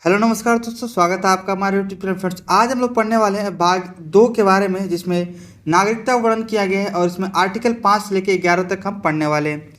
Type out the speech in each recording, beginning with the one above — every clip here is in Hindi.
हेलो नमस्कार दोस्तों, स्वागत है आपका हमारे यूट्यूब चैनल। फ्रेंड्स, आज हम लोग पढ़ने वाले हैं भाग 2 के बारे में, जिसमें नागरिकता वर्णन किया गया है और इसमें आर्टिकल 5 से लेकर 11 तक हम पढ़ने वाले हैं।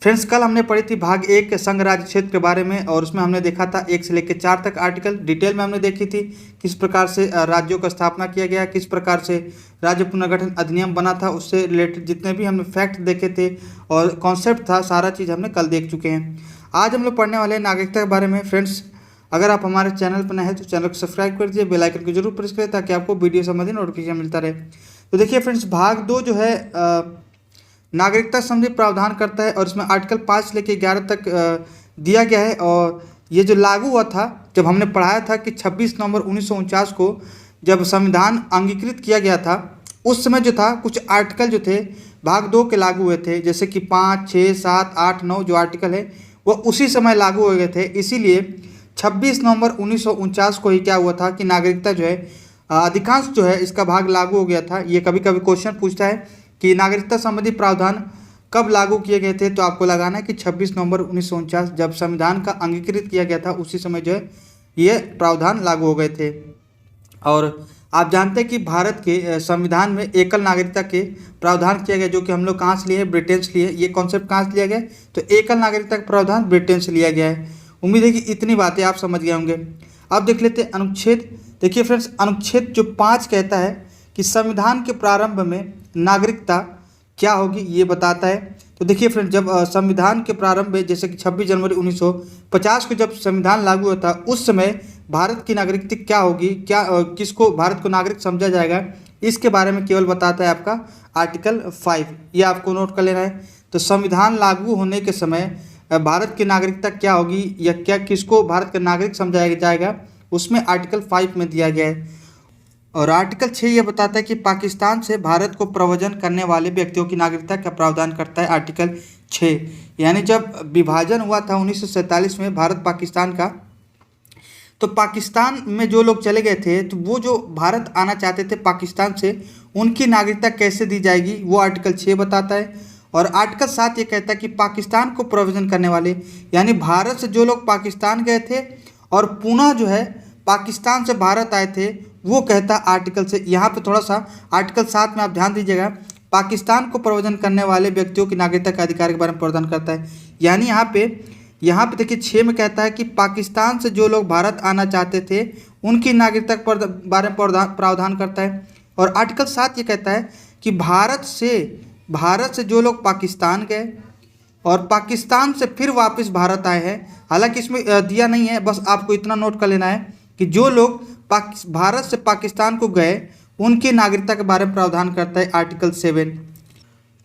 फ्रेंड्स, कल हमने पढ़ी थी भाग 1 संघ राज्य क्षेत्र के बारे में और उसमें हमने देखा था 1 से लेकर 4 तक आर्टिकल डिटेल में हमने देखी थी। किस प्रकार से राज्यों का स्थापना किया गया, किस प्रकार से राज्य पुनर्गठन अधिनियम बना था, उससे रिलेटेड जितने भी हमने फैक्ट देखे थे और कॉन्सेप्ट था, सारा चीज़ हमने कल देख चुके हैं। आज हम लोग पढ़ने वाले हैं नागरिकता के बारे में। फ्रेंड्स, अगर आप हमारे चैनल पर नए हैं तो चैनल को सब्सक्राइब कर दीजिए, बेल आइकन को जरूर प्रेस करें ताकि आपको वीडियो संबंधी नोटिफिकेशन मिलता रहे। तो देखिए फ्रेंड्स, भाग 2 जो है नागरिकता संबंधी प्रावधान करता है और इसमें आर्टिकल 5 से लेकर 11 तक दिया गया है। और ये जो लागू हुआ था, जब हमने पढ़ाया था कि 26 नवंबर 1949 को जब संविधान अंगीकृत किया गया था, उस समय जो था कुछ आर्टिकल जो थे भाग 2 के लागू हुए थे, जैसे कि 5, 6, 7, 8, 9 जो आर्टिकल है वो उसी समय लागू हो गए थे। इसीलिए 26 नवंबर 1949 को ही क्या हुआ था कि नागरिकता जो है अधिकांश जो है इसका भाग लागू हो गया था। ये कभी कभी क्वेश्चन पूछता है कि नागरिकता संबंधी प्रावधान कब लागू किए गए थे, तो आपको लगाना है कि 26 नवंबर 1949 जब संविधान का अंगीकृत किया गया था, उसी समय जो है ये प्रावधान लागू हो गए थे। और आप जानते हैं कि भारत के संविधान में एकल नागरिकता के प्रावधान किया गया, जो कि हम लोग कहाँ से लिए, ब्रिटेन से लिए। ये कॉन्सेप्ट कहाँ से लिया गया, तो एकल नागरिकता का प्रावधान ब्रिटेन से लिया गया है। उम्मीद है कि इतनी बातें आप समझ गए होंगे। अब देख लेते हैं अनुच्छेद। देखिए फ्रेंड्स, अनुच्छेद जो 5 कहता है कि संविधान के प्रारंभ में नागरिकता क्या होगी, ये बताता है। तो देखिए फ्रेंड्स, जब संविधान के प्रारंभ में, जैसे कि 26 जनवरी 1950 को जब संविधान लागू हुआ था, उस समय भारत की नागरिकता क्या होगी, क्या किसको भारत को नागरिक समझा जाएगा, इसके बारे में केवल बताता है आपका आर्टिकल 5। ये आपको नोट कर लेना है। तो संविधान लागू होने के समय भारत की नागरिकता क्या होगी या क्या किसको भारत का नागरिक समझाया जाएगा, उसमें आर्टिकल 5 में दिया गया है। और आर्टिकल 6 ये बताता है कि पाकिस्तान से भारत को प्रव्रजन करने वाले व्यक्तियों की नागरिकता का प्रावधान करता है आर्टिकल 6। यानी जब विभाजन हुआ था 1947 में भारत पाकिस्तान का, तो पाकिस्तान में जो लोग चले गए थे, तो वो जो भारत आना चाहते थे पाकिस्तान से, उनकी नागरिकता कैसे दी जाएगी, वो आर्टिकल 6 बताता है। और आर्टिकल 7 ये कहता है कि पाकिस्तान को प्रव्रजन करने वाले, यानी भारत से जो लोग पाकिस्तान गए थे और पुनः जो है पाकिस्तान से भारत आए थे, वो कहता है आर्टिकल से। यहाँ पे थोड़ा सा आर्टिकल 7 में आप ध्यान दीजिएगा, पाकिस्तान को प्रव्रजन करने वाले व्यक्तियों की नागरिकता के अधिकार के बारे में प्रावधान करता है। यानी यहाँ पे देखिए 6 में कहता है कि पाकिस्तान से जो लोग भारत आना चाहते थे उनकी नागरिकता के बारे में प्रावधान करता है। और आर्टिकल 7 ये कहता है कि भारत से जो लोग पाकिस्तान गए और पाकिस्तान से फिर वापस भारत आए हैं, हालांकि इसमें दिया नहीं है, बस आपको इतना नोट कर लेना है कि जो लोग भारत से पाकिस्तान को गए उनकी नागरिकता के बारे में प्रावधान करता है आर्टिकल 7।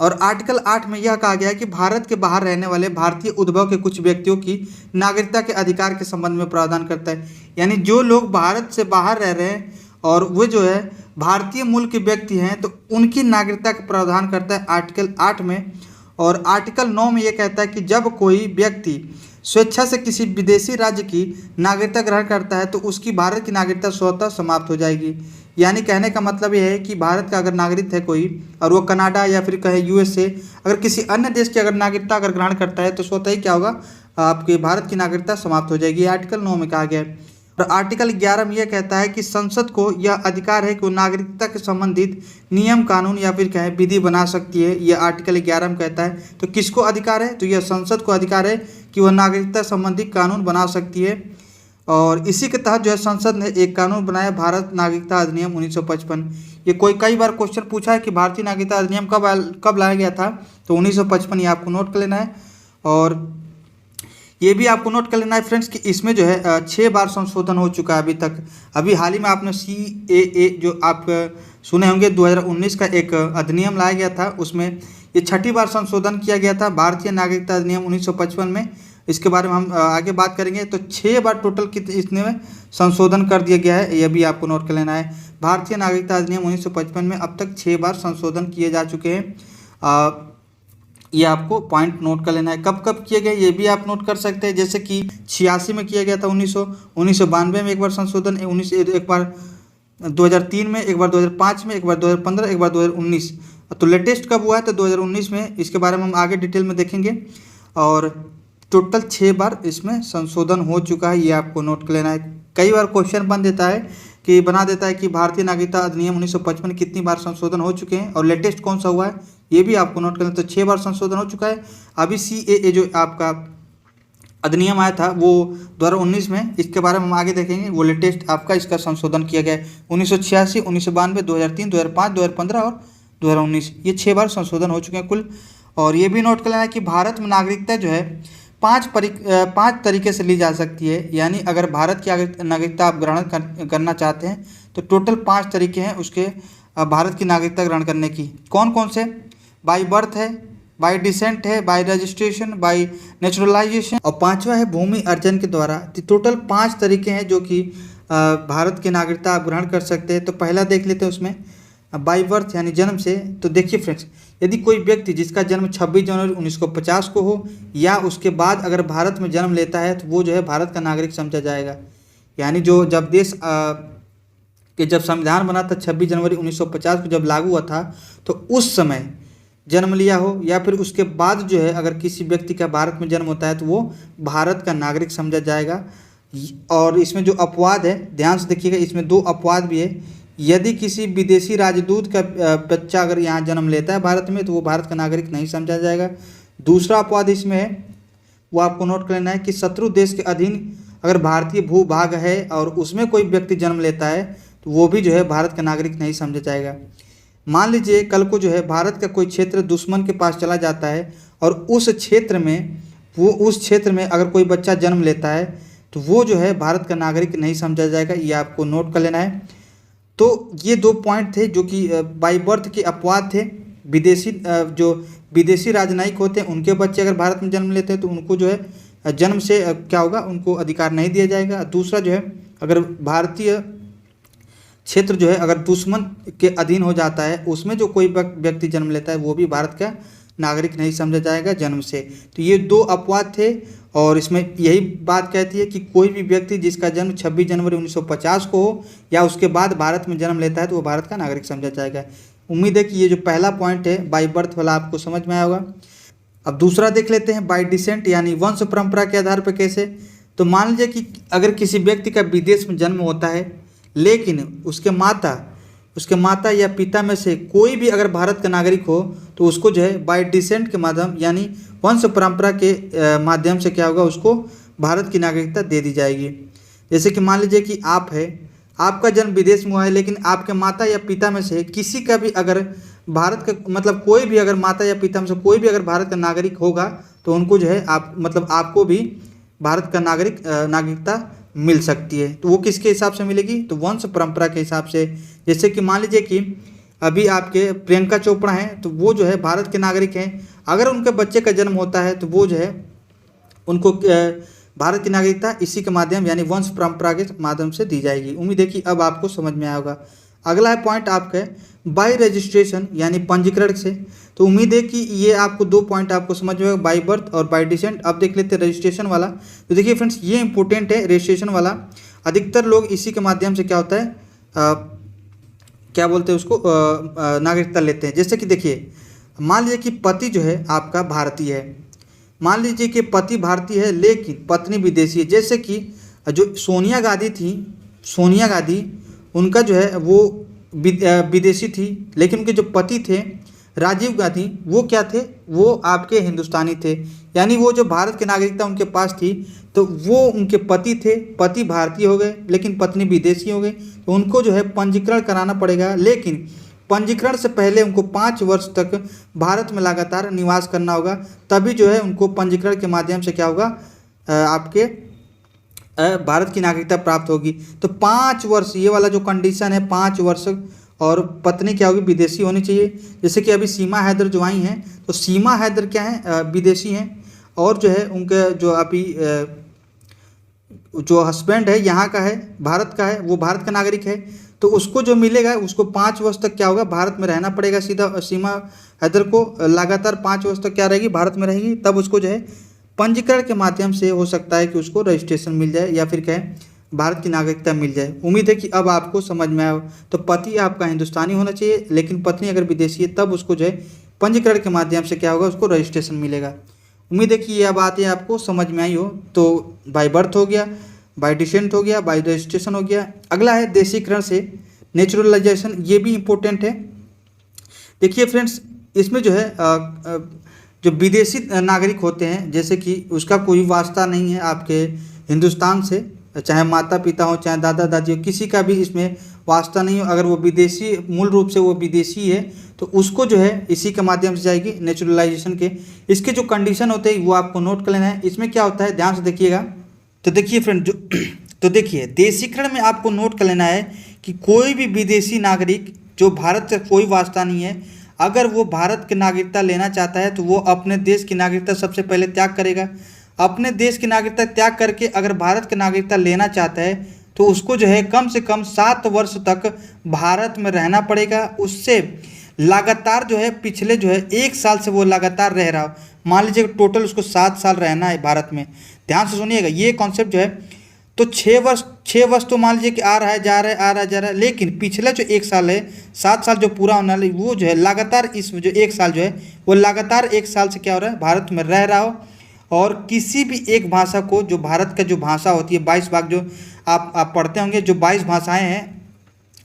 और आर्टिकल 8 में यह कहा गया है कि भारत के बाहर रहने वाले भारतीय उद्भव के कुछ व्यक्तियों की नागरिकता के अधिकार के संबंध में प्रावधान करता है। यानी जो लोग भारत से बाहर रह रहे हैं और वो जो है भारतीय मूल के व्यक्ति हैं, तो उनकी नागरिकता का प्रावधान करता है आर्टिकल 8 में। और आर्टिकल 9 में ये कहता है कि जब कोई व्यक्ति स्वेच्छा से किसी विदेशी राज्य की नागरिकता ग्रहण करता है तो उसकी भारत की नागरिकता स्वतः समाप्त हो जाएगी। यानी कहने का मतलब ये है कि भारत का अगर नागरिक है कोई और वो कनाडा या फिर कहे यूएसए, अगर किसी अन्य देश की अगर नागरिकता अगर ग्रहण करता है तो स्वतः ही क्या होगा, आपके भारत की नागरिकता समाप्त हो जाएगी। आर्टिकल 9 में कहा गया है। और आर्टिकल 11 में यह कहता है कि संसद को यह अधिकार है कि वो नागरिकता के संबंधित नियम कानून या फिर कहें विधि बना सकती है। यह आर्टिकल 11 में कहता है। तो किसको अधिकार है, तो यह संसद को अधिकार है कि वह नागरिकता संबंधी कानून बना सकती है। और इसी के तहत जो है संसद ने एक कानून बनाया, भारत नागरिकता अधिनियम 1955। ये कई बार क्वेश्चन पूछा है कि भारतीय नागरिकता अधिनियम कब लाया गया था, तो 1955 ये आपको नोट कर लेना है। और ये भी आपको नोट कर लेना है फ्रेंड्स कि इसमें जो है 6 बार संशोधन हो चुका है अभी तक। अभी हाल ही में आपने CAA जो आप सुने होंगे, 2019 का एक अधिनियम लाया गया था, उसमें ये 6ठी बार संशोधन किया गया था भारतीय नागरिकता अधिनियम 1955 में। इसके बारे में हम आगे बात करेंगे। तो 6 बार टोटल इसमें संशोधन कर दिया गया है, यह भी आपको नोट कर लेना है। भारतीय नागरिकता अधिनियम 1955 में अब तक 6 बार संशोधन किए जा चुके हैं। ये आपको पॉइंट नोट कर लेना है। कब कब किए गए ये भी आप नोट कर सकते हैं, जैसे कि 86 में किया गया था 1992 में एक बार संशोधन, एक बार 2003 में, एक बार 2005 में, एक बार 2015, एक बार 2019। तो लेटेस्ट कब हुआ है, तो 2019 में। इसके बारे में हम आगे डिटेल में देखेंगे। और टोटल 6 बार इसमें संशोधन हो चुका है, ये आपको नोट कर लेना है। कई बार क्वेश्चन बना देता है कि भारतीय नागरिकता अधिनियम 1955 कितनी बार संशोधन हो चुके हैं और लेटेस्ट कौन सा हुआ है, ये भी आपको नोट करना। तो 6 बार संशोधन हो चुका है। अभी CAA जो आपका अधिनियम आया था वो 2019 में, इसके बारे में हम आगे देखेंगे। वो लेटेस्ट आपका इसका संशोधन किया गया है 1986, 1992, 2003, 2005, 2015 और 2019, ये 6 बार संशोधन हो चुके हैं कुल। और ये भी नोट कर लेना है कि भारत में नागरिकता जो है पाँच तरीके से ली जा सकती है। यानी अगर भारत की नागरिकता आप ग्रहण करना चाहते हैं तो टोटल 5 तरीके हैं उसके भारत की नागरिकता ग्रहण करने की। कौन कौन से? बाई बर्थ है, बाई डिसेंट है, बाई रजिस्ट्रेशन, बाई नेचुरलाइजेशन और 5वां है भूमि अर्जन के द्वारा। तो टोटल 5 तरीके हैं जो कि भारत की नागरिकता आप ग्रहण कर सकते हैं। तो पहला देख लेते हैं उसमें बाई बर्थ यानी जन्म से। तो देखिए फ्रेंड्स, यदि कोई व्यक्ति जिसका जन्म 26 जनवरी 1950 को हो या उसके बाद अगर भारत में जन्म लेता है तो वो जो है भारत का नागरिक समझा जाएगा। यानी जो जब देश के जब संविधान बना था 26 जनवरी 1950 को जब लागू हुआ था तो उस समय जन्म लिया हो या फिर उसके बाद जो है अगर किसी व्यक्ति का भारत में जन्म होता है तो वो भारत का नागरिक समझा जाएगा। और इसमें जो अपवाद है, ध्यान से देखिएगा, इसमें 2 अपवाद भी है। यदि किसी विदेशी राजदूत का बच्चा अगर यहाँ जन्म लेता है भारत में तो वो भारत का नागरिक नहीं समझा जाएगा। दूसरा अपवाद इसमें है, वो आपको नोट कर लेना है कि शत्रु देश के अधीन अगर भारतीय भूभाग है और उसमें कोई व्यक्ति जन्म लेता है तो वो भी जो है भारत का नागरिक नहीं समझा जाएगा। मान लीजिए कल को जो है भारत का कोई क्षेत्र दुश्मन के पास चला जाता है और उस क्षेत्र में अगर कोई बच्चा जन्म लेता है तो वो जो है भारत का नागरिक नहीं समझा जाएगा। ये आपको नोट कर लेना है। तो ये 2 पॉइंट थे जो कि बाई बर्थ के अपवाद थे। जो विदेशी राजनयिक होते हैं उनके बच्चे अगर भारत में जन्म लेते हैं तो उनको जो है जन्म से क्या होगा, उनको अधिकार नहीं दिया जाएगा। दूसरा जो है अगर भारतीय क्षेत्र जो है अगर दुश्मन के अधीन हो जाता है उसमें जो कोई व्यक्ति जन्म लेता है वो भी भारत का नागरिक नहीं समझा जाएगा जन्म से। तो ये 2 अपवाद थे और इसमें यही बात कहती है कि कोई भी व्यक्ति जिसका जन्म 26 जनवरी 1950 को हो या उसके बाद भारत में जन्म लेता है तो वो भारत का नागरिक समझा जाएगा। उम्मीद है कि ये जो पहला पॉइंट है बाई बर्थ वाला आपको समझ में आया होगा। अब दूसरा देख लेते हैं बाई डिसेंट यानी वंश परंपरा के आधार पर कैसे। तो मान लीजिए कि अगर किसी व्यक्ति का विदेश में जन्म होता है लेकिन उसके माता या पिता में से कोई भी अगर भारत का नागरिक हो तो उसको जो है बाई डिसेंट के माध्यम यानी वंश परंपरा के माध्यम से क्या होगा, उसको भारत की नागरिकता दे दी जाएगी। जैसे कि मान लीजिए कि आपका जन्म विदेश में हुआ है लेकिन आपके माता या पिता में से किसी का भी अगर भारत का कोई भी अगर माता या पिता में से कोई भी अगर भारत का नागरिक होगा तो उनको जो है आपको भी भारत का नागरिकता मिल सकती है। तो वो किसके हिसाब से मिलेगी? तो वंश परंपरा के हिसाब से। जैसे कि मान लीजिए कि अभी आपके प्रियंका चोपड़ा हैं तो वो जो है भारत के नागरिक हैं। अगर उनके बच्चे का जन्म होता है तो वो जो है उनको भारत की नागरिकता इसी के माध्यम यानी वंश परंपरा के माध्यम से दी जाएगी। उम्मीद है कि अब आपको समझ में आया होगा। अगला है पॉइंट आपका बाई रजिस्ट्रेशन यानी पंजीकरण से। तो उम्मीद है कि ये आपको 2 पॉइंट आपको समझ में आएगा, बाई बर्थ और बाई डिसेंट। अब देख लेते हैं रजिस्ट्रेशन वाला। तो देखिए फ्रेंड्स, ये इंपॉर्टेंट है रजिस्ट्रेशन वाला। अधिकतर लोग इसी के माध्यम से क्या होता है क्या बोलते हैं उसको नागरिकता लेते हैं। जैसे कि देखिए मान लीजिए कि पति जो है आपका भारतीय है, मान लीजिए कि पति भारतीय है लेकिन पत्नी विदेशी है। जैसे कि जो सोनिया गांधी उनका जो है वो विदेशी थी लेकिन उनके जो पति थे राजीव गांधी वो क्या थे, वो आपके हिंदुस्तानी थे। यानी वो जो भारत की नागरिकता उनके पास थी तो वो उनके पति थे, पति भारतीय हो गए लेकिन पत्नी विदेशी हो गई। तो उनको जो है पंजीकरण कराना पड़ेगा, लेकिन पंजीकरण से पहले उनको 5 वर्ष तक भारत में लगातार निवास करना होगा। तभी जो है उनको पंजीकरण के माध्यम से क्या होगा, आपके भारत की नागरिकता प्राप्त होगी। तो 5 वर्ष ये वाला जो कंडीशन है 5 वर्ष, और पत्नी क्या होगी, विदेशी होनी चाहिए। जैसे कि अभी सीमा हैदर जो आई हैं तो सीमा हैदर क्या है, विदेशी हैं। और जो है उनके जो अभी जो हस्बैंड है यहाँ का है, भारत का है, वो भारत का नागरिक है। तो उसको जो मिलेगा उसको 5 वर्ष तक क्या होगा, भारत में रहना पड़ेगा। सीधा सीमा हैदर को लगातार 5 वर्ष तक क्या रहेगी, भारत में रहेगी। तब उसको जो है पंजीकरण के माध्यम से हो सकता है कि उसको रजिस्ट्रेशन मिल जाए या फिर क्या है भारत की नागरिकता मिल जाए। उम्मीद है कि अब आपको समझ में आया। तो पति आपका हिंदुस्तानी होना चाहिए लेकिन पत्नी अगर विदेशी है तब उसको जो है पंजीकरण के माध्यम से क्या होगा, उसको रजिस्ट्रेशन मिलेगा। उम्मीद है कि यह बातें आपको समझ में आई हो। तो बाय बर्थ हो गया, बाय डिसेंट हो गया, बाय रजिस्ट्रेशन हो गया। अगला है देशीकरण से नेचुरलाइजेशन, ये भी इम्पोर्टेंट है। देखिए फ्रेंड्स, इसमें जो है जो विदेशी नागरिक होते हैं, जैसे कि उसका कोई वास्ता नहीं है आपके हिंदुस्तान से, चाहे माता पिता हो चाहे दादा दादी हो, किसी का भी इसमें वास्ता नहीं हो, अगर वो विदेशी मूल रूप से वो विदेशी है तो उसको जो है इसी के माध्यम से जाएगी नेचुरलाइजेशन के। इसके जो कंडीशन होते हैं वो आपको नोट कर लेना है। इसमें क्या होता है, ध्यान से देखिएगा। तो देखिए फ्रेंड, जो तो देखिए देशीकरण में आपको नोट कर लेना है कि कोई भी विदेशी नागरिक जो भारत से कोई वास्ता नहीं है, अगर वो भारत की नागरिकता लेना चाहता है तो वो अपने देश की नागरिकता सबसे पहले त्याग करेगा। अपने देश की नागरिकता त्याग करके अगर भारत की नागरिकता लेना चाहता है तो उसको जो है कम से कम 7 वर्ष तक भारत में रहना पड़ेगा। उससे लगातार जो है पिछले जो है 1 साल से वो लगातार रह रहा हो, मान लीजिए टोटल उसको 7 साल रहना है भारत में। ध्यान से सुनिएगा ये कॉन्सेप्ट जो है, तो 6 वर्ष तो मान लीजिए कि आ रहा है जा रहा है आ रहा है जा रहा है, लेकिन पिछला जो 1 साल है, 7 साल जो पूरा होने वाला है, वो जो है लगातार इस जो 1 साल जो है वो लगातार 1 साल से क्या हो रहा है, भारत में रह रहा हो। और किसी भी एक भाषा को, जो भारत का जो भाषा होती है 22 भाग जो आप पढ़ते होंगे, जो 22 भाषाएं हैं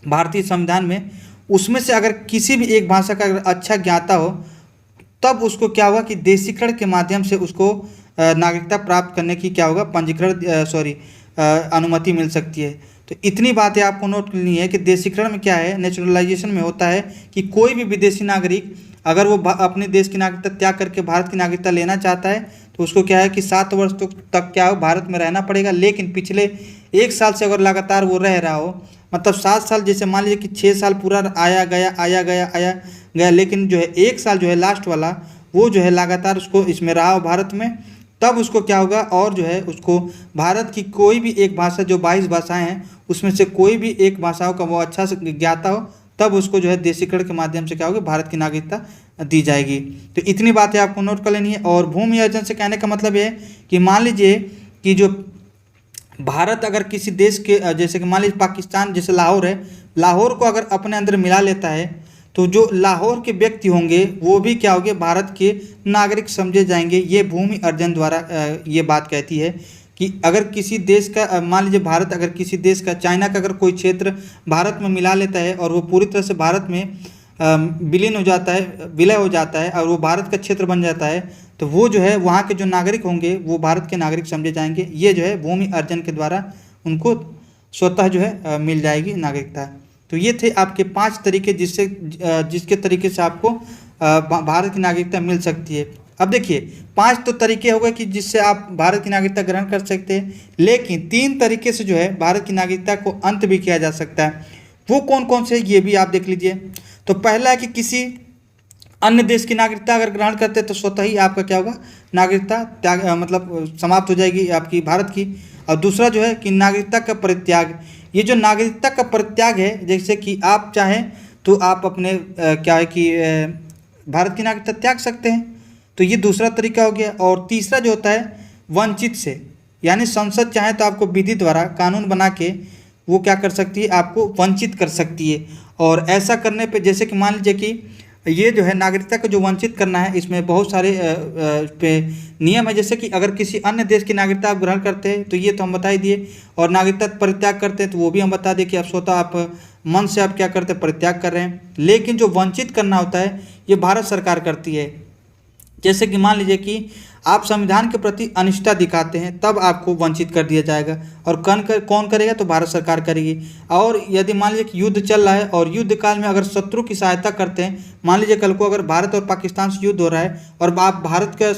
भारतीय संविधान में, उसमें से अगर किसी भी एक भाषा का अगर अच्छा ज्ञाता हो तब उसको क्या होगा कि देशीकरण के माध्यम से उसको नागरिकता प्राप्त करने की क्या होगा, पंजीकरण अनुमति मिल सकती है। तो इतनी बातें आपको नोट करनी है कि देशीकरण में क्या है, नेचुरलाइजेशन में होता है कि कोई भी विदेशी नागरिक अगर वो अपने देश की नागरिकता त्याग करके भारत की नागरिकता लेना चाहता है तो उसको क्या है कि 7 वर्ष तक क्या हो, भारत में रहना पड़ेगा। लेकिन पिछले 1 साल से अगर लगातार वो रह रहा हो, मतलब 7 साल, जैसे मान लीजिए कि 6 साल पूरा आया गया, लेकिन जो है 1 साल जो है लास्ट वाला वो जो है लगातार उसको इसमें रहा हो भारत में, तब उसको क्या होगा, और जो है उसको भारत की कोई भी एक भाषा, जो 22 भाषाएं हैं उसमें से कोई भी एक भाषाओं का वो अच्छा से ज्ञाता हो, तब उसको जो है देशीकरण के माध्यम से क्या होगा, भारत की नागरिकता दी जाएगी। तो इतनी बातें आपको नोट कर लेनी है। और भूमि अर्जन से कहने का मतलब ये है कि मान लीजिए कि जो भारत अगर किसी देश के, जैसे कि मान लीजिए पाकिस्तान, जैसे लाहौर है, लाहौर को अगर अपने अंदर मिला लेता है तो जो लाहौर के व्यक्ति होंगे वो भी क्या होंगे, भारत के नागरिक समझे जाएंगे। ये भूमि अर्जन द्वारा ये बात कहती है कि अगर किसी देश का, मान लीजिए भारत अगर किसी देश का, चाइना का अगर कोई क्षेत्र भारत में मिला लेता है और वो पूरी तरह से भारत में विलीन हो जाता है, विलय हो जाता है और वो भारत का क्षेत्र बन जाता है, तो वो जो है वहाँ के जो नागरिक होंगे वो भारत के नागरिक समझे जाएंगे। ये जो है भूमि अर्जन के द्वारा उनको स्वतः जो है मिल जाएगी नागरिकता। तो ये थे आपके 5 तरीके जिसके तरीके से आपको भारत की नागरिकता मिल सकती है। अब देखिए 5 तो तरीके हो गए कि जिससे आप भारत की नागरिकता ग्रहण कर सकते हैं, लेकिन 3 तरीके से जो है भारत की नागरिकता को अंत भी किया जा सकता है। वो कौन कौन से, ये भी आप देख लीजिए। तो पहला है कि किसी अन्य देश की नागरिकता अगर ग्रहण करते हैं तो स्वतः ही आपका क्या होगा, नागरिकता त्याग मतलब समाप्त हो जाएगी आपकी भारत की। और दूसरा जो है कि नागरिकता का परित्याग। ये जो नागरिकता का परित्याग है, जैसे कि आप चाहें तो आप अपने क्या है कि भारत की नागरिकता त्याग सकते हैं, तो ये दूसरा तरीका हो गया। और तीसरा जो होता है वंचित से, यानी संसद चाहे तो आपको विधि द्वारा कानून बना के वो क्या कर सकती है, आपको वंचित कर सकती है। और ऐसा करने पे, जैसे कि मान लीजिए कि ये जो है नागरिकता को जो वंचित करना है, इसमें बहुत सारे पे नियम है। जैसे कि अगर किसी अन्य देश की नागरिकता आप ग्रहण करते हैं तो ये तो हम बता ही दिए, और नागरिकता परित्याग करते हैं तो वो भी हम बता दें कि आप स्वतः आप मन से आप क्या करते हैं, परित्याग कर रहे हैं। लेकिन जो वंचित करना होता है ये भारत सरकार करती है। जैसे कि मान लीजिए कि आप संविधान के प्रति अनिष्ठा दिखाते हैं, तब आपको वंचित कर दिया जाएगा। और कौन करेगा, तो भारत सरकार करेगी। और यदि मान लीजिए कि युद्ध चल रहा है और युद्ध काल में अगर शत्रु की सहायता करते हैं, मान लीजिए कल को अगर भारत और पाकिस्तान से युद्ध हो रहा है और आप भारत का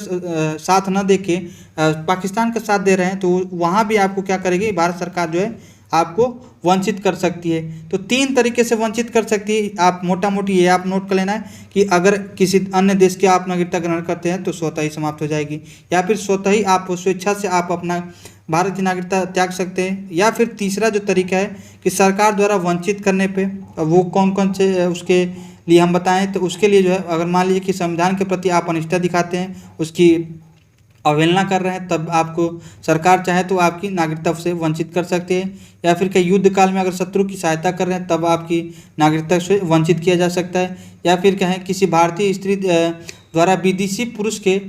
साथ न दे के पाकिस्तान का साथ दे रहे हैं, तो वहाँ भी आपको क्या करेगी, भारत सरकार जो है आपको वंचित कर सकती है। तो 3 तरीके से वंचित कर सकती है। आप मोटा मोटी ये आप नोट कर लेना है कि अगर किसी अन्य देश की आप नागरिकता ग्रहण करते हैं तो स्वतः ही समाप्त हो जाएगी, या फिर स्वतः ही आप स्वेच्छा से आप अपना भारत की नागरिकता त्याग सकते हैं, या फिर तीसरा जो तरीका है कि सरकार द्वारा वंचित करने पे, वो कौन कौन से उसके लिए हम बताएं, तो उसके लिए जो है अगर मान लीजिए कि संविधान के प्रति आप अनिष्ठा दिखाते हैं, उसकी अवहेलना कर रहे हैं, तब आपको सरकार चाहे तो आपकी नागरिकता से वंचित कर सकते हैं। या फिर कई युद्ध काल में अगर शत्रु की सहायता कर रहे हैं तब आपकी नागरिकता से वंचित किया जा सकता है। या फिर कहें किसी भारतीय स्त्री द्वारा विदेशी पुरुष के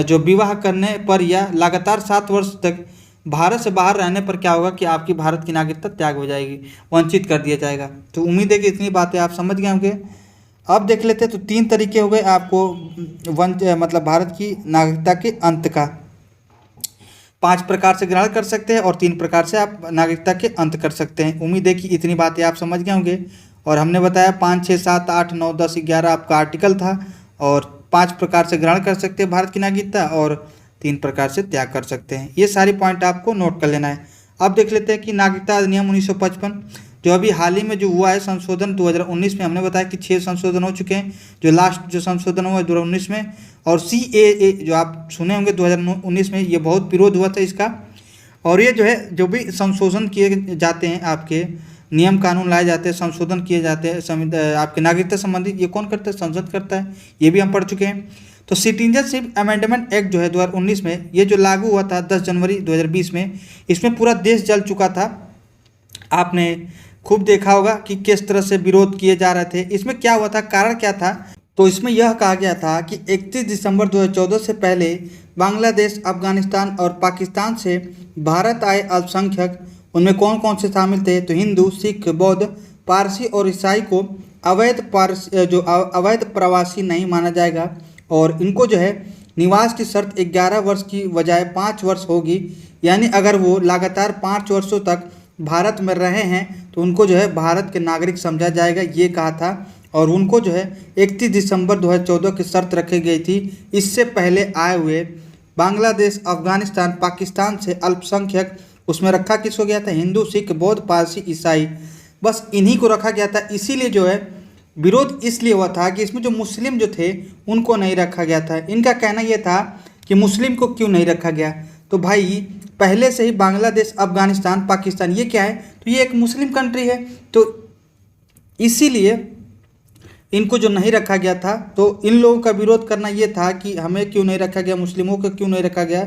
जो विवाह करने पर या लगातार 7 वर्ष तक भारत से बाहर रहने पर क्या होगा कि आपकी भारत की नागरिकता त्याग हो जाएगी, वंचित कर दिया जाएगा। तो उम्मीद है कि इतनी बातें आप समझ गए होंगे। अब देख लेते हैं, तो 3 तरीके हो गए आपको मतलब भारत की नागरिकता के अंत का। 5 प्रकार से ग्रहण कर सकते हैं और 3 प्रकार से आप नागरिकता के अंत कर सकते हैं। उम्मीद है कि इतनी बातें आप समझ गए होंगे। और हमने बताया 5, 6, 7, 8, 9, 10, 11 आपका आर्टिकल था, और 5 प्रकार से ग्रहण कर सकते हैं भारत की नागरिकता और 3 प्रकार से त्याग कर सकते हैं। ये सारी पॉइंट आपको नोट कर लेना है। अब देख लेते हैं कि नागरिकता अधिनियम 1955 जो अभी हाल ही में जो हुआ है संशोधन 2019 में, हमने बताया कि 6 संशोधन हो चुके हैं। जो लास्ट जो संशोधन हुआ है 2019 में, और CAA जो आप सुने होंगे 2019 में, ये बहुत विरोध हुआ था इसका। और ये जो है जो भी संशोधन किए जाते हैं, आपके नियम कानून लाए जाते हैं, संशोधन किए जाते हैं आपके नागरिकता संबंधित, ये कौन करता है? संसद करता है। ये भी हम पढ़ चुके हैं। तो सिटीजनशिप अमेंडमेंट एक्ट जो है 2019 में, ये जो लागू हुआ था 10 जनवरी 2020 में, इसमें पूरा देश जल चुका था। आपने खूब देखा होगा कि किस तरह से विरोध किए जा रहे थे। इसमें क्या हुआ था, कारण क्या था? तो इसमें यह कहा गया था कि 31 दिसंबर 2014 से पहले बांग्लादेश, अफगानिस्तान और पाकिस्तान से भारत आए अल्पसंख्यक, उनमें कौन कौन से शामिल थे? तो हिंदू, सिख, बौद्ध, पारसी और ईसाई को अवैध प्रवासी नहीं माना जाएगा, और इनको जो है निवास की शर्त 11 वर्ष की बजाय 5 वर्ष होगी। यानी अगर वो लगातार 5 वर्षों तक भारत में रहे हैं तो उनको जो है भारत के नागरिक समझा जाएगा, ये कहा था। और उनको जो है 31 दिसंबर 2014 की शर्त रखी गई थी। इससे पहले आए हुए बांग्लादेश, अफगानिस्तान, पाकिस्तान से अल्पसंख्यक, उसमें रखा किसको गया था? हिंदू, सिख, बौद्ध, पारसी, ईसाई, बस इन्हीं को रखा गया था। इसीलिए जो है विरोध इसलिए हुआ था कि इसमें जो मुस्लिम जो थे उनको नहीं रखा गया था। इनका कहना यह था कि मुस्लिम को क्यों नहीं रखा गया? तो भाई पहले से ही बांग्लादेश, अफगानिस्तान, पाकिस्तान ये क्या है? तो ये एक मुस्लिम कंट्री है, तो इसीलिए इनको जो नहीं रखा गया था। तो इन लोगों का विरोध करना ये था कि हमें क्यों नहीं रखा गया, मुस्लिमों को क्यों नहीं रखा गया।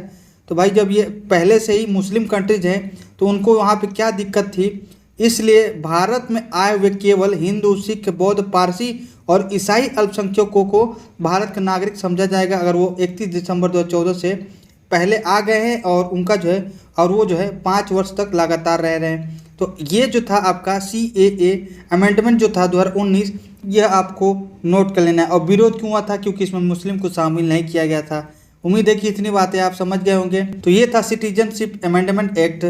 तो भाई जब ये पहले से ही मुस्लिम कंट्रीज हैं तो उनको वहाँ पे क्या दिक्कत थी? इसलिए भारत में आए हुए केवल हिंदू, सिख, बौद्ध, पारसी और ईसाई अल्पसंख्यकों को भारत का नागरिक समझा जाएगा अगर वो 31 दिसंबर 2014 से पहले आ गए हैं और उनका जो है और वो जो है 5 वर्ष तक लगातार रह रहे हैं। तो ये जो था आपका CAA अमेंडमेंट जो था 2019, यह आपको नोट कर लेना है। और विरोध क्यों हुआ था? क्योंकि इसमें मुस्लिम को शामिल नहीं किया गया था। उम्मीद है कि इतनी बातें आप समझ गए होंगे। तो ये था सिटीजनशिप अमेंडमेंट एक्ट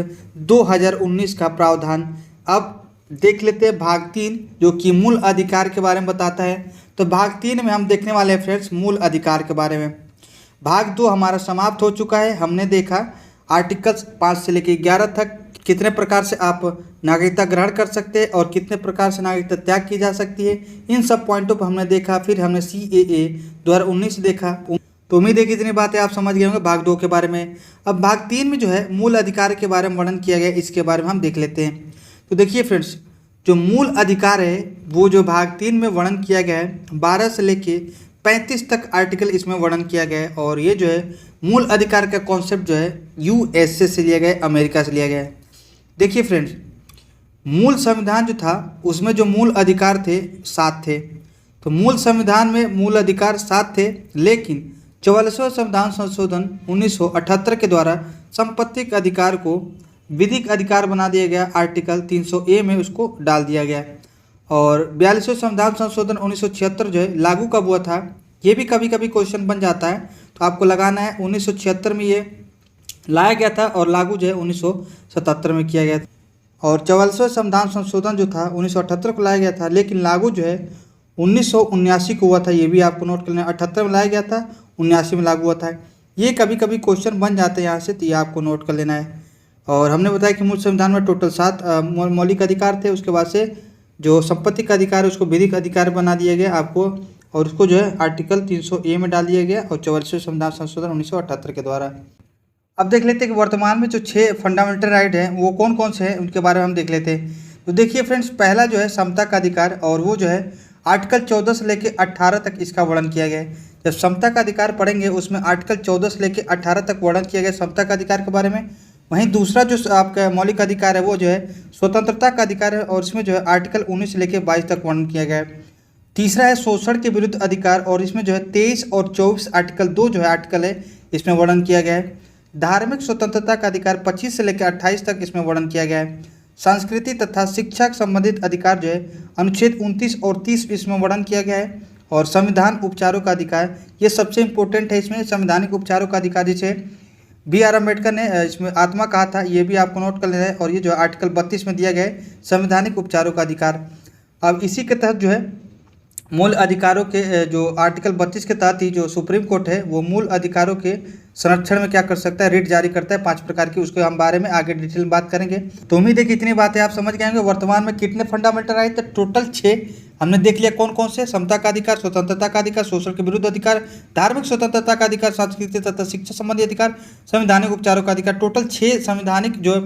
2019 का प्रावधान। अब देख लेते हैं भाग 3 जो कि मूल अधिकार के बारे में बताता है। तो भाग 3 में हम देखने वाले हैं फ्रेंड्स मूल अधिकार के बारे में। भाग 2 हमारा समाप्त हो चुका है। हमने देखा आर्टिकल्स 5 से लेकर 11 तक कितने प्रकार से आप नागरिकता ग्रहण कर सकते हैं और कितने प्रकार से नागरिकता त्याग की जा सकती है, इन सब पॉइंटों पर हमने देखा। फिर हमने CAA 2019 देखा। तो उम्मीद है कि इतनी बातें आप समझ गए होंगे भाग 2 के बारे में। अब भाग 3 में जो है मूल अधिकार के बारे में वर्णन किया गया, इसके बारे में हम देख लेते हैं। तो देखिए फ्रेंड्स, जो मूल अधिकार है वो जो भाग 3 में वर्णन किया गया है, 12 से लेके 35 तक आर्टिकल इसमें वर्णन किया गया है। और ये जो है मूल अधिकार का कॉन्सेप्ट जो है USA से लिया गया है, अमेरिका से लिया गया है। देखिए फ्रेंड्स, मूल संविधान जो था उसमें जो मूल अधिकार थे 7 थे। तो मूल संविधान में मूल अधिकार 7 थे, लेकिन 44वें संविधान संशोधन 1978 के द्वारा संपत्ति के अधिकार को विधिक अधिकार बना दिया गया। आर्टिकल 300A में उसको डाल दिया गया। और 42वें संविधान संशोधन 1976 जो है लागू कब हुआ था, ये भी कभी कभी क्वेश्चन बन जाता है। तो आपको लगाना है 1976 में ये लाया गया था और लागू जो है 1977 में किया गया था। और 44वें संविधान संशोधन जो था 1978 को लाया गया था, लेकिन लागू जो है 1979 को हुआ था। ये भी आपको नोट करना है, 78 में लाया गया था, 79 में लागू हुआ था। ये कभी कभी क्वेश्चन बन जाते हैं यहाँ से, तो ये आपको नोट कर लेना है। और हमने बताया कि मूल संविधान में टोटल 7 मौलिक अधिकार थे। उसके बाद से जो संपत्ति का अधिकार है उसको विधिक अधिकार बना दिया गया आपको, और उसको जो है आर्टिकल 300A में डाल दिया गया और 44वें संविधान संशोधन 1978 के द्वारा। अब देख लेते हैं कि वर्तमान में जो 6 फंडामेंटल राइट हैं वो कौन कौन से हैं, उनके बारे में हम देख लेते हैं। तो देखिए फ्रेंड्स, पहला जो है समता का अधिकार, और वो जो है आर्टिकल 14 से लेकर 18 तक इसका वर्णन किया गया है। जब समता का अधिकार पढ़ेंगे उसमें आर्टिकल 14 से लेकर 18 तक वर्णन किया गया समता का अधिकार के बारे में। वहीं दूसरा जो आपका मौलिक अधिकार है वो जो है स्वतंत्रता का अधिकार है, और इसमें जो है आर्टिकल 19 से लेकर 22 तक वर्णन किया गया है। तीसरा है शोषण के विरुद्ध अधिकार, और इसमें जो है 23 और 24 आर्टिकल 2 जो है आर्टिकल है इसमें वर्णन किया गया है। धार्मिक स्वतंत्रता का अधिकार 25 से लेकर 28 तक इसमें वर्णन किया गया है। संस्कृति तथा शिक्षा संबंधित अधिकार जो है अनुच्छेद 29 और 30 इसमें वर्णन किया गया है। और संविधान उपचारों का अधिकार, ये सबसे इम्पोर्टेंट है इसमें, संवैधानिक उपचारों का अधिकार जिसे B.R. अम्बेडकर ने इसमें आत्मा कहा था, ये भी आपको नोट कर लेना है। और ये जो आर्टिकल 32 में दिया गया है संवैधानिक उपचारों का अधिकार। अब इसी के तहत जो है मूल अधिकारों के जो आर्टिकल 32 के तहत ही जो सुप्रीम कोर्ट है वो मूल अधिकारों के संरक्षण में क्या कर सकता है, रिट जारी करता है 5 प्रकार की। उसके हम बारे में आगे डिटेल में बात करेंगे। तो उम्मीद है कि इतनी बातें आप समझ गए होंगे। वर्तमान में कितने फंडामेंटल राइट थे? टोटल 6 हमने देख लिया। कौन कौन से? समता का अधिकार, स्वतंत्रता का अधिकार, शोषण के विरुद्ध अधिकार, धार्मिक स्वतंत्रता का अधिकार, संस्कृति तथा शिक्षा संबंधी अधिकार, संवैधानिक उपचारों का अधिकार। टोटल 6 संवैधानिक जो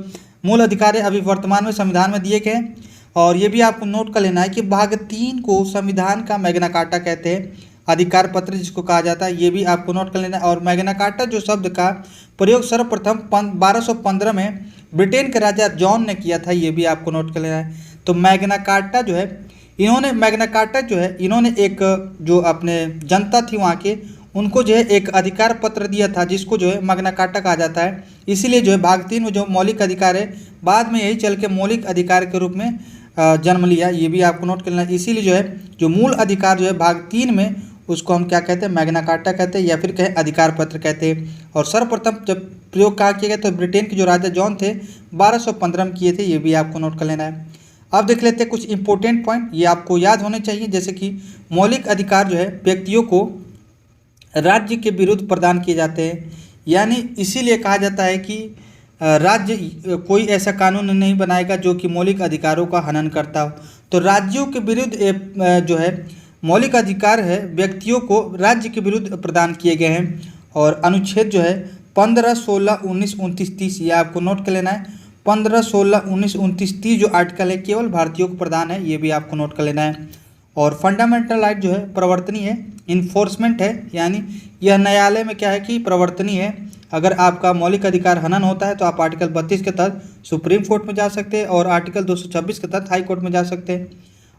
मूल अधिकार है अभी वर्तमान में संविधान में दिए गए हैं। और ये भी आपको नोट कर लेना है कि भाग 3 को संविधान का मैग्ना कार्टा कहते हैं, अधिकार पत्र जिसको कहा जाता है, ये भी आपको नोट कर लेना है। और मैग्ना कार्टा जो शब्द का प्रयोग सर्वप्रथम 1215 में ब्रिटेन के राजा जॉन ने किया था, ये भी आपको नोट कर लेना है। तो मैग्ना कार्टा जो है इन्होंने एक जो अपने जनता थी वहाँ के, उनको जो है एक अधिकार पत्र दिया था जिसको जो है मैग्ना कार्टा कहा जाता है। इसीलिए जो है भाग 3 में जो मौलिक अधिकार है बाद में यही चल के मौलिक अधिकार के रूप में जन्म लिया, ये भी आपको नोट करना है। इसीलिए जो है जो मूल अधिकार जो है भाग 3 में उसको हम क्या कहते हैं, मैग्ना कार्टा कहते हैं या फिर कहें अधिकार पत्र कहते हैं। और सर्वप्रथम जब प्रयोग कहाँ किया गया तो ब्रिटेन के जो राजा जॉन थे 1215 में किए थे, ये भी आपको नोट कर लेना है। अब देख लेते हैं कुछ इंपॉर्टेंट पॉइंट, ये आपको याद होने चाहिए। जैसे कि मौलिक अधिकार जो है व्यक्तियों को राज्य के विरुद्ध प्रदान किए जाते हैं, यानी इसीलिए कहा जाता है कि राज्य कोई ऐसा कानून नहीं बनाएगा जो कि मौलिक अधिकारों का हनन करता हो। तो राज्यों के विरुद्ध जो है मौलिक अधिकार है व्यक्तियों को राज्य के विरुद्ध प्रदान किए गए हैं। और अनुच्छेद जो है 15, 16, 19, 29, 30 ये आपको नोट कर लेना है। 15, 16, 19, 29, 30 जो आर्टिकल है केवल भारतीयों को प्रदान है, ये भी आपको नोट कर लेना है। और फंडामेंटल राइट जो है प्रवर्तनीय है, इन्फोर्समेंट है, यानी यह न्यायालय में क्या है कि प्रवर्तनीय है। अगर आपका मौलिक अधिकार हनन होता है तो आप आर्टिकल 32 के तहत सुप्रीम कोर्ट में जा सकते हैं और आर्टिकल 226 के तहत हाई कोर्ट में जा सकते हैं।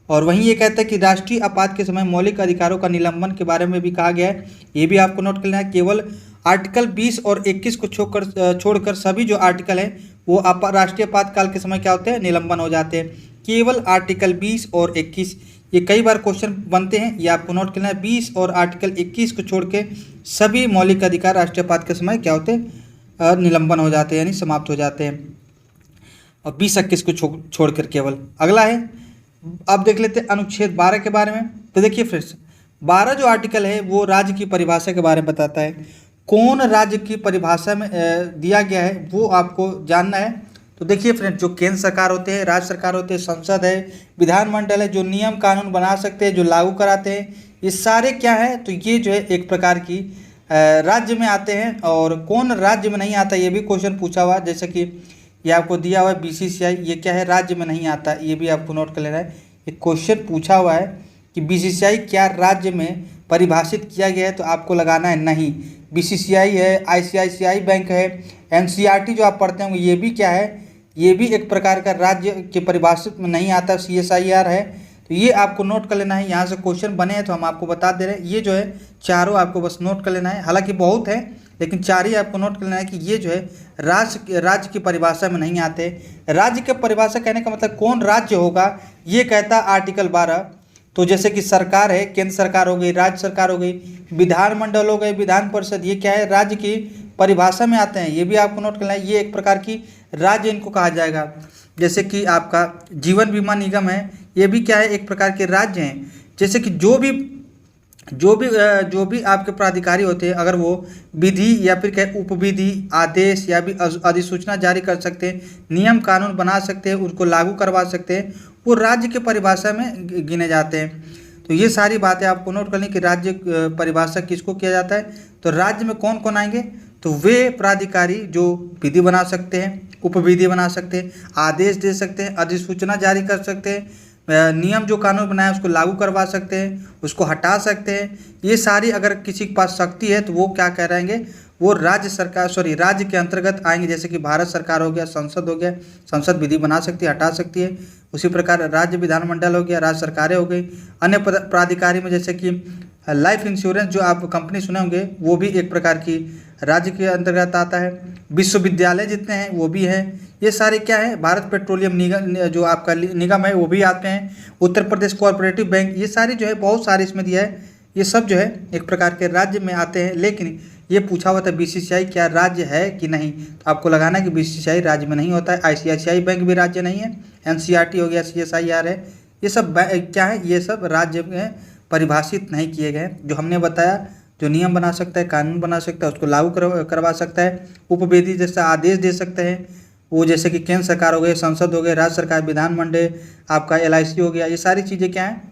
और वहीं ये कहता है कि राष्ट्रीय आपात के समय मौलिक अधिकारों का निलंबन के बारे में भी कहा गया है, ये भी आपको नोट करना है। केवल आर्टिकल 20 और 21 को छोड़कर सभी जो आर्टिकल है वो राष्ट्रीय आपातकाल के समय क्या होते हैं, निलंबन हो जाते हैं। केवल आर्टिकल 20 और 21, ये कई बार क्वेश्चन बनते हैं, ये आपको नोट करना है। 20 और आर्टिकल 21 को छोड़ के सभी मौलिक अधिकार राष्ट्रीय आपात के समय क्या होते हैं, निलंबन हो जाते हैं, यानी समाप्त हो जाते हैं। और 20-21 को छोड़कर केवल। अगला है, अब देख लेते हैं अनुच्छेद 12 के बारे में। तो देखिए फ्रेंड्स, 12 जो आर्टिकल है वो राज्य की परिभाषा के बारे में बताता है। कौन राज्य की परिभाषा में दिया गया है वो आपको जानना है। तो देखिए फ्रेंड्स, जो केंद्र सरकार होते हैं, राज्य सरकार होते हैं, संसद है, विधानमंडल है, जो नियम कानून बना सकते हैं, जो लागू कराते हैं, ये सारे क्या है, तो ये जो है एक प्रकार की राज्य में आते हैं। और कौन राज्य में नहीं आता ये भी क्वेश्चन पूछा हुआ है। जैसे कि ये आपको दिया हुआ है BCCI, ये क्या है, राज्य में नहीं आता, ये भी आपको नोट कर लेना है। एक क्वेश्चन पूछा हुआ है कि BCCI क्या राज्य में परिभाषित किया गया है, तो आपको लगाना है नहीं। BCCI है, ICICI बैंक है, NCERT जो आप पढ़ते होंगे ये भी क्या है, ये भी एक प्रकार का राज्य के परिभाषित में नहीं आता। CSIR है, तो ये आपको नोट कर लेना है। यहाँ से क्वेश्चन बने हैं तो हम आपको बता दे रहे हैं। ये जो है चारों आपको बस नोट कर लेना है, हालांकि बहुत है लेकिन 4 ही आपको नोट कर लेना है कि ये जो है राज्य की परिभाषा में नहीं आते। राज्य की परिभाषा कहने का मतलब कौन राज्य होगा ये कहता आर्टिकल 12। तो जैसे कि सरकार है, केंद्र सरकार हो गई, राज्य सरकार हो गई, विधानमंडल हो गए, विधान परिषद, ये क्या है, राज्य की परिभाषा में आते हैं, ये भी आपको नोट करना है। ये एक प्रकार की राज्य इनको कहा जाएगा। जैसे कि आपका जीवन बीमा निगम है, ये भी क्या है, एक प्रकार के राज्य हैं। जैसे कि जो भी आपके प्राधिकारी होते हैं, अगर वो विधि या फिर क्या उपविधि, आदेश या भी अधिसूचना जारी कर सकते हैं, नियम कानून बना सकते हैं, उनको लागू करवा सकते हैं, वो राज्य के परिभाषा में गिने जाते हैं। तो ये सारी बातें आपको नोट करनी कि राज्य परिभाषा किसको किया जाता है। तो राज्य में कौन कौन आएंगे, तो वे प्राधिकारी जो विधि बना सकते हैं, उपविधि बना सकते हैं, आदेश दे सकते हैं, अधिसूचना जारी कर सकते हैं, नियम जो कानून बनाए उसको लागू करवा सकते हैं, उसको हटा सकते हैं। ये सारी अगर किसी के पास शक्ति है तो वो क्या कह रहेंगे, वो राज्य के अंतर्गत आएंगे। जैसे कि भारत सरकार हो गया, संसद हो गया, संसद विधि बना सकती है, हटा सकती है। उसी प्रकार राज्य विधानमंडल हो गया, राज्य सरकारें हो गई। अन्य प्राधिकारी में जैसे कि लाइफ इंश्योरेंस जो आप कंपनी सुने होंगे, वो भी एक प्रकार की राज्य के अंतर्गत आता है। विश्वविद्यालय जितने हैं वो भी है। ये सारे क्या है, भारत पेट्रोलियम निगम जो आपका निगम है वो भी आते हैं। उत्तर प्रदेश कोऑपरेटिव बैंक, ये सारी जो है बहुत सारे इसमें दिया है। ये सब जो है एक प्रकार के राज्य में आते हैं। लेकिन ये पूछा हुआ था बीसीसीआई क्या राज्य है कि नहीं, तो आपको लगाना है कि बीसीसीआई राज्य में नहीं होता है। आईसीआईसीआई बैंक भी राज्य नहीं है। एनसीईआरटी हो गया, सीएसआईआर है, ये सब क्या है, ये सब राज्य में परिभाषित नहीं किए गए। जो हमने बताया, जो नियम बना सकता है, कानून बना सकता है, उसको लागू करवा सकता है। उपविधि जैसा आदेश दे सकते हैं वो, जैसे कि केंद्र सरकार हो गए, संसद हो गए, राज्य सरकार, विधानमंडल, आपका एलआईसी हो गया। ये सारी चीज़ें क्या हैं,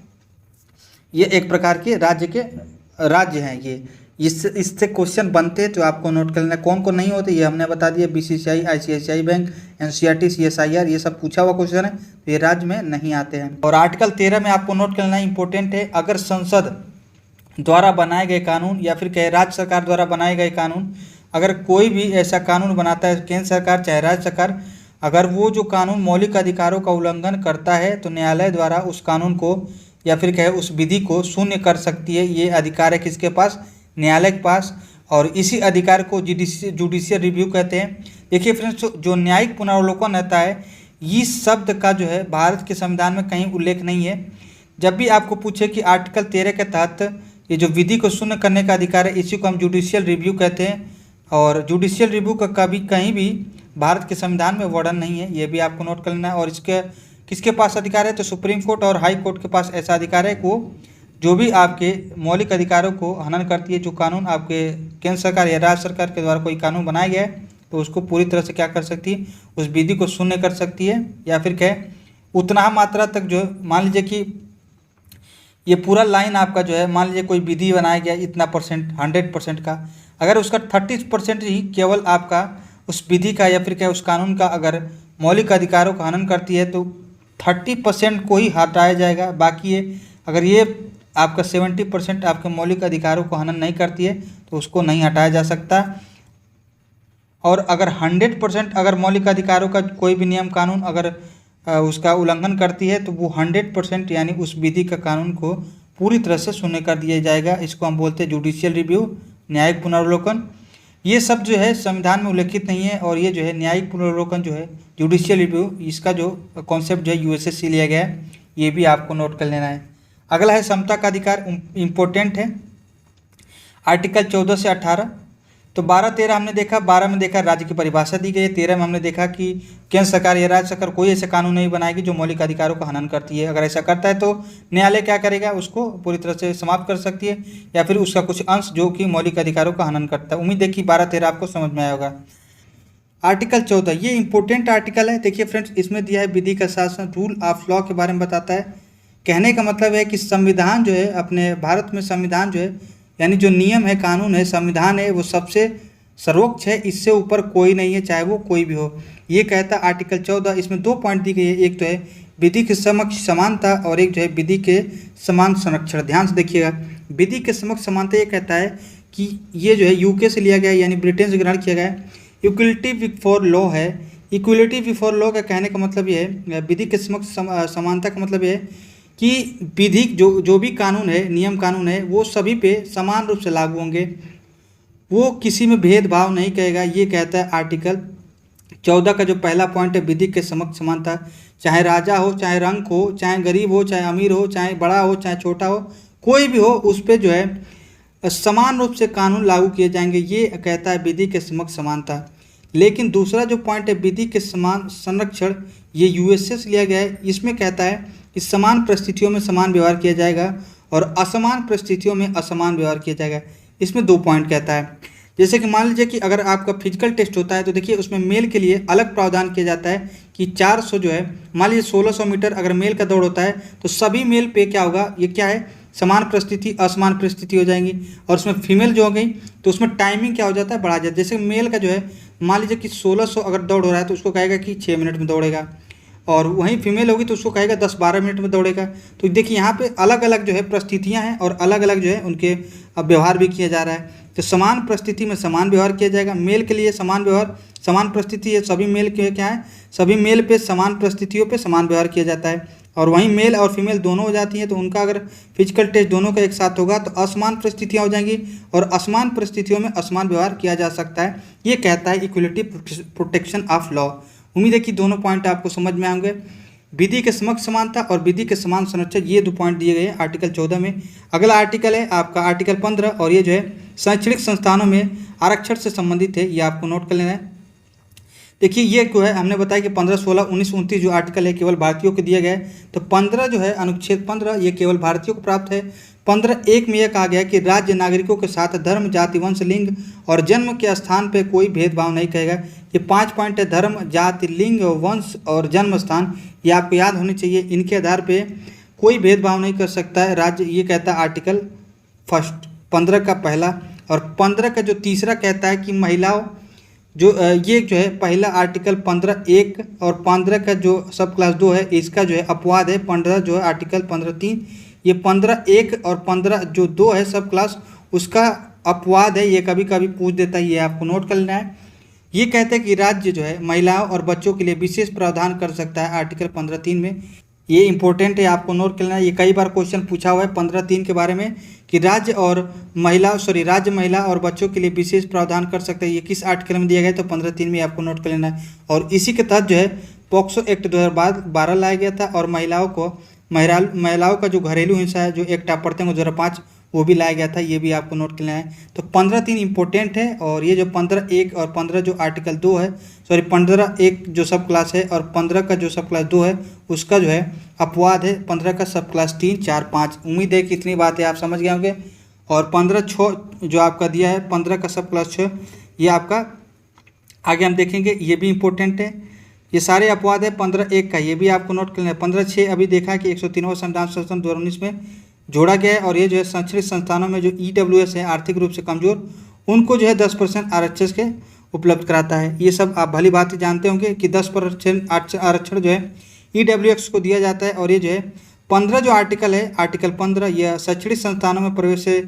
ये एक प्रकार के राज्य हैं। ये इससे क्वेश्चन बनते हैं तो आपको नोट कर लेना। कौन कौन नहीं होते ये हमने बता दिया, BCCI, ICICI bank, NCERT, CSIR, ये सब पूछा हुआ क्वेश्चन है तो ये राज्य में नहीं आते हैं। और आर्टिकल 13 में आपको नोट कर लेना इंपॉर्टेंट है, अगर संसद द्वारा बनाए गए कानून या फिर कहे राज्य सरकार द्वारा बनाए गए कानून, अगर कोई भी ऐसा कानून बनाता है, केंद्र सरकार चाहे राज्य सरकार, अगर वो जो कानून मौलिक अधिकारों का उल्लंघन करता है तो न्यायालय द्वारा उस कानून को या फिर कहे उस विधि को शून्य कर सकती है। ये अधिकार है किसके पास, न्यायालय के पास। और इसी अधिकार को जुडिशियल रिव्यू कहते हैं। देखिए फ्रेंड्स, जो न्यायिक पुनरावलोकन रहता है, इस शब्द का जो है भारत के संविधान में कहीं उल्लेख नहीं है। जब भी आपको पूछे कि आर्टिकल 13 के तहत ये जो विधि को शून्य करने का अधिकार है, इसी को हम जुडिशियल रिव्यू कहते हैं। और जुडिशियल रिव्यू का कभी कहीं भी भारत के संविधान में वर्णन नहीं है, ये भी आपको नोट कर लेना है। और इसके किसके पास अधिकार है, तो सुप्रीम कोर्ट और हाई कोर्ट के पास ऐसा अधिकार है कि वो जो भी आपके मौलिक अधिकारों को हनन करती है, जो कानून आपके केंद्र सरकार या राज्य सरकार के द्वारा कोई कानून बनाया गया है, तो उसको पूरी तरह से क्या कर सकती है, उस विधि को शून्य कर सकती है। या फिर क्या है, उतना मात्रा तक जो मान लीजिए कि ये पूरा लाइन आपका जो है, मान लीजिए कोई विधि बनाया गया इतना परसेंट, 100% का, अगर उसका 30% ही केवल आपका उस विधि का या फिर क्या उस कानून का अगर मौलिक अधिकारों का हनन करती है तो 30% को ही हटाया जाएगा। बाकी ये अगर ये आपका 70% आपके मौलिक अधिकारों को हनन नहीं करती है तो उसको नहीं हटाया जा सकता। और अगर 100% अगर मौलिक अधिकारों का कोई भी नियम कानून अगर उसका उल्लंघन करती है तो वो 100% यानी उस विधि का कानून को पूरी तरह से शून्य कर दिया जाएगा। इसको हम बोलते हैं जुडिशियल रिव्यू, न्यायिक पुनरावलोकन। ये सब जो है संविधान में उल्लेखित नहीं है। और ये जो है न्यायिक पुनरावलोकन जो है, जुडिशियल रिव्यू, इसका जो कॉन्सेप्ट जो है यूएसए से लिया गया है, ये भी आपको नोट कर लेना है। अगला है समता का अधिकार, इम्पोर्टेंट है, आर्टिकल 14 से 18। तो 12-13 हमने देखा, 12 में देखा राज्य की परिभाषा दी गई है, 13 में हमने देखा कि केंद्र सरकार या राज्य सरकार कोई ऐसा कानून नहीं बनाएगी जो मौलिक अधिकारों का हनन करती है। अगर ऐसा करता है तो न्यायालय क्या करेगा, उसको पूरी तरह से समाप्त कर सकती है या फिर उसका कुछ अंश जो कि मौलिक अधिकारों का हनन करता है। उम्मीद है कि 12-13 आपको समझ में आया होगा। आर्टिकल 14 ये इंपॉर्टेंट आर्टिकल है। देखिए फ्रेंड्स, इसमें दिया है विधि का शासन, रूल ऑफ लॉ के बारे में बताता है। कहने का मतलब है कि संविधान जो है, अपने भारत में संविधान जो है यानी जो नियम है, कानून है, संविधान है, वो सबसे सर्वोच्च है, इससे ऊपर कोई नहीं है, चाहे वो कोई भी हो। ये कहता है आर्टिकल 14। इसमें 2 पॉइंट दी गई है, एक तो है विधि के समक्ष समानता और एक जो है विधि के समान संरक्षण। ध्यान से देखिएगा, विधि के समक्ष समानता ये कहता है कि ये जो है यूके से लिया गया है, यानी ब्रिटेन से ग्रहण किया गया है। इक्वलिटी बिफोर लॉ है। इक्वलिटी बिफोर लॉ का कहने का मतलब ये है, विधि के समक्ष समानता का मतलब ये है कि विधि जो भी कानून है, नियम कानून है, वो सभी पे समान रूप से लागू होंगे, वो किसी में भेदभाव नहीं करेगा। ये कहता है आर्टिकल 14 का जो पहला पॉइंट है, विधि के समक्ष समानता। चाहे राजा हो, चाहे रंक हो, चाहे गरीब हो, चाहे अमीर हो, चाहे बड़ा हो, चाहे छोटा हो, कोई भी हो, उस पर जो है समान रूप से कानून लागू किए जाएंगे। ये कहता है विधि के समक्ष समानता। लेकिन दूसरा जो पॉइंट है विधि के समान संरक्षण, ये यूएसए से लिया गया है। इसमें कहता है कि समान परिस्थितियों में समान व्यवहार किया जाएगा और असमान परिस्थितियों में असमान व्यवहार किया जाएगा। इसमें 2 पॉइंट कहता है। जैसे कि मान लीजिए कि अगर आपका फिजिकल टेस्ट होता है तो देखिए उसमें मेल के लिए अलग प्रावधान किया जाता है कि 400 जो है, मान लीजिए 1600 मीटर अगर मेल का दौड़ होता है तो सभी मेल पे क्या होगा, ये क्या है, समान परिस्थिति असमान परिस्थिति हो जाएंगी। और उसमें फीमेल जो हो गई तो उसमें टाइमिंग क्या हो जाता है, बढ़ा जाता है। जैसे मेल का जो है, मान लीजिए कि 1600 अगर दौड़ हो रहा है तो उसको कहेगा कि 6 मिनट में दौड़ेगा, और वहीं फीमेल होगी तो उसको कहेगा 10-12 मिनट में दौड़ेगा। तो देखिए यहाँ पे अलग अलग जो है परिस्थितियाँ हैं और अलग अलग जो है उनके व्यवहार भी किया जा रहा है। तो समान परिस्थिति में समान व्यवहार किया जाएगा। मेल के लिए समान व्यवहार, समान परिस्थिति है, सभी मेल के क्या है, सभी मेल पे समान परिस्थितियों पे समान व्यवहार किया जाता है। और वहीं मेल और फीमेल दोनों हो जाती हैं तो उनका अगर फिजिकल टेस्ट दोनों का एक साथ होगा तो असमान परिस्थितियाँ हो जाएंगी और असमान परिस्थितियों में असमान व्यवहार किया जा सकता है। ये कहता है इक्वलिटी प्रोटेक्शन ऑफ लॉ। उम्मीद है कि दोनों पॉइंट आपको समझ में आएंगे। विधि के समक्ष समानता और विधि के समान संरक्षण, ये 2 पॉइंट दिए गए हैं आर्टिकल 14 में। अगला आर्टिकल है आपका आर्टिकल 15 और ये जो है शैक्षणिक संस्थानों में आरक्षण से संबंधित है, ये आपको नोट कर लेना है। देखिए ये जो है हमने बताया कि 15, 16, 19, 29 जो आर्टिकल है केवल भारतीयों को दिया गया है, तो 15 जो है अनुच्छेद 15 ये केवल भारतीयों को प्राप्त है। 15(1) में यह कहा गया है कि राज्य नागरिकों के साथ धर्म, जाति, वंश, लिंग और जन्म के स्थान पर कोई भेदभाव नहीं करेगा। ये 5 पॉइंट है, धर्म, जाति, लिंग, वंश और जन्म स्थान, ये आपको याद होने चाहिए। इनके आधार पर कोई भेदभाव नहीं कर सकता है राज्य, ये कहता है आर्टिकल 1 15 का पहला। और 15 का जो तीसरा कहता है कि महिलाओं जो ये जो है पहला आर्टिकल 15(1) और 15 का जो सब क्लास 2 है इसका जो है अपवाद है 15 जो है आर्टिकल 15(3). ये 15(1) और 15 जो 2 है सब क्लास उसका अपवाद है, ये कभी कभी पूछ देता है, ये आपको नोट कर लेना है। ये कहते हैं कि राज्य जो है महिलाओं और बच्चों के लिए विशेष प्रावधान कर सकता है आर्टिकल 15(3) में। ये इंपॉर्टेंट है, आपको नोट कर लेना है। ये कई बार क्वेश्चन पूछा हुआ है 15(3) के बारे में कि राज्य महिला और बच्चों के लिए विशेष प्रावधान कर सकते हैं। ये किस आर्टिकल में दिया गया है, तो 15(3) में आपको नोट कर लेना है। और इसी के तहत जो है पॉक्सो एक्ट 2012 लाया गया था और महिलाओं का जो घरेलू हिंसा है जो एक्ट आप पढ़ते हैं 2005 वो भी लाया गया था, ये भी आपको नोट कर लेना है। तो 15(3) इंपॉर्टेंट है। और ये जो 15(1) और 15 जो आर्टिकल 2 है 15(1) जो सब क्लास है और 15 का जो सब क्लास 2 है उसका जो है अपवाद है 15 का सब क्लास 3, 4, 5। उम्मीद है कि इतनी बातें आप समझ गए होंगे। और 15(6) जो आपका दिया है 15 का सब क्लास 6, ये आपका आगे हम देखेंगे, ये भी इंपॉर्टेंट है। ये सारे अपवाद है 15(1) का, ये भी आपको नोट कर लेना है। 15(6) अभी देखा है कि 103वां संविधान संशोधन 2019 में जोड़ा गया है और ये जो है शैक्षणिक संस्थानों में जो EWS है आर्थिक रूप से कमजोर उनको जो है 10% आरक्षण के उपलब्ध कराता है। ये सब आप भली बात जानते होंगे कि 10% आरक्षण जो है EWS को दिया जाता है। और ये जो है 15 जो आर्टिकल है आर्टिकल 15 यह शैक्षणिक संस्थानों में प्रवेश से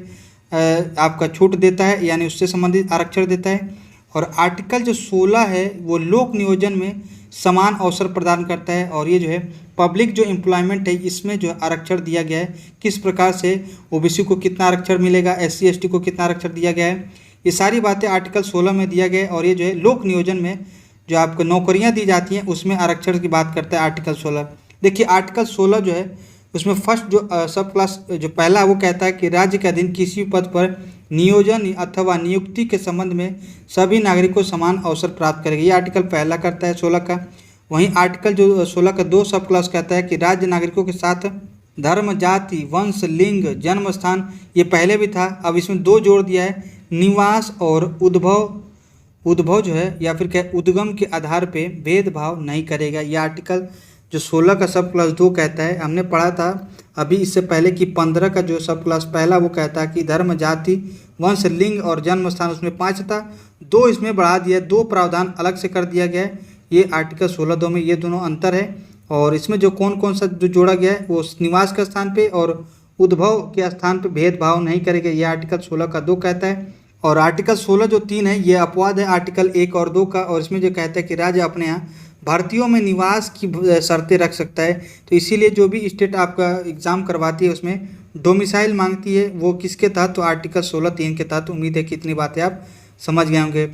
आपका छूट देता है, यानी उससे संबंधित आरक्षण देता है। और आर्टिकल जो 16 है वो लोक नियोजन में समान अवसर प्रदान करता है। और ये जो है पब्लिक जो एम्प्लॉयमेंट है इसमें जो आरक्षण दिया गया है, किस प्रकार से OBC को कितना आरक्षण मिलेगा, SC ST को कितना आरक्षण दिया गया है, ये सारी बातें आर्टिकल 16 में दिया गया है। और ये जो है लोक नियोजन में जो आपको नौकरियां दी जाती हैं उसमें आरक्षण की बात करता है आर्टिकल 16। देखिए आर्टिकल 16 जो है उसमें फर्स्ट जो सब क्लास जो पहला वो कहता है कि राज्य के अधीन किसी पद पर नियोजन अथवा नियुक्ति के संबंध में सभी नागरिकों को समान अवसर प्राप्त करेगा, ये आर्टिकल पहला करता है 16 का। वहीं आर्टिकल जो 16 का 2 सब क्लास कहता है कि राज्य नागरिकों के साथ धर्म, जाति, वंश, लिंग, जन्म स्थान, ये पहले भी था, अब इसमें 2 जोड़ दिया है, निवास और उद्भव जो है या फिर क्या उद्गम के आधार पे भेदभाव नहीं करेगा। ये आर्टिकल जो 16 का सब क्लास 2 कहता है। हमने पढ़ा था अभी इससे पहले कि 15 का जो सब क्लास पहला वो कहता है कि धर्म, जाति, वंश, लिंग और जन्म स्थान उसमें 5 था, 2 इसमें बढ़ा दिया, 2 प्रावधान अलग से कर दिया गया है। ये आर्टिकल 16(2) में ये दोनों अंतर है। और इसमें जो कौन सा जो जोड़ा गया है वो निवास के स्थान पे और उद्भव के स्थान पे भेदभाव नहीं करेगा, ये आर्टिकल 16 का 2 कहता है। और आर्टिकल 16 जो 3 है ये अपवाद है आर्टिकल 1 और 2 का। और इसमें जो कहता है कि राज्य अपने यहाँ भारतीयों में निवास की शर्तें रख सकता है, तो इसीलिए जो भी स्टेट आपका एग्ज़ाम करवाती है उसमें डोमिसाइल मांगती है, वो किसके तहत, तो आर्टिकल 16(3) के तहत। उम्मीद है कि इतनी बातें आप समझ गए होंगे।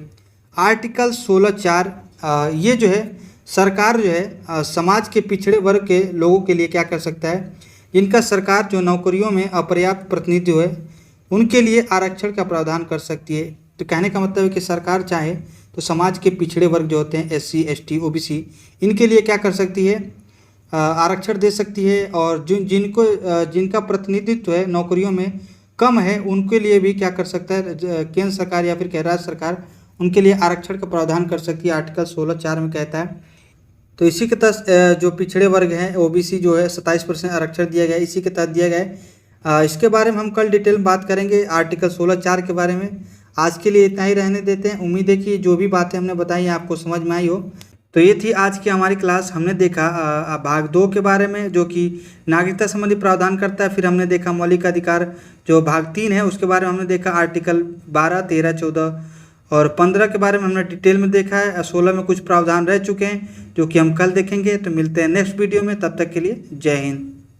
आर्टिकल 16(4) ये जो है सरकार जो है समाज के पिछड़े वर्ग के लोगों के लिए क्या कर सकता है, जिनका सरकार जो नौकरियों में अपर्याप्त प्रतिनिधित्व है उनके लिए आरक्षण का प्रावधान कर सकती है। तो कहने का मतलब है कि सरकार चाहे तो समाज के पिछड़े वर्ग जो होते हैं SC ST OBC इनके लिए क्या कर सकती है, आरक्षण दे सकती है। और जिनका प्रतिनिधित्व है नौकरियों में कम है उनके लिए भी क्या कर सकता है, केंद्र सरकार या फिर राज्य सरकार उनके लिए आरक्षण का प्रावधान कर सकती है, आर्टिकल 16(4) में कहता है। तो इसी के तहत जो पिछड़े वर्ग हैं OBC जो है 27% आरक्षण दिया गया है, इसी के तहत दिया गया है। इसके बारे में हम कल डिटेल में बात करेंगे आर्टिकल 16(4) के बारे में। आज के लिए इतना ही रहने देते हैं। उम्मीद है कि जो भी बातें हमने बताई आपको समझ में आई हो। तो ये थी आज की हमारी क्लास। हमने देखा भाग 2 के बारे में जो कि नागरिकता संबंधी प्रावधान करता है। फिर हमने देखा मौलिक अधिकार जो भाग 3 है उसके बारे में हमने देखा आर्टिकल 12, 13, 14 और 15 के बारे में हमने डिटेल में देखा है, 16 में कुछ प्रावधान रह चुके हैं जो कि हम कल देखेंगे। तो मिलते हैं नेक्स्ट वीडियो में, तब तक के लिए जय हिंद।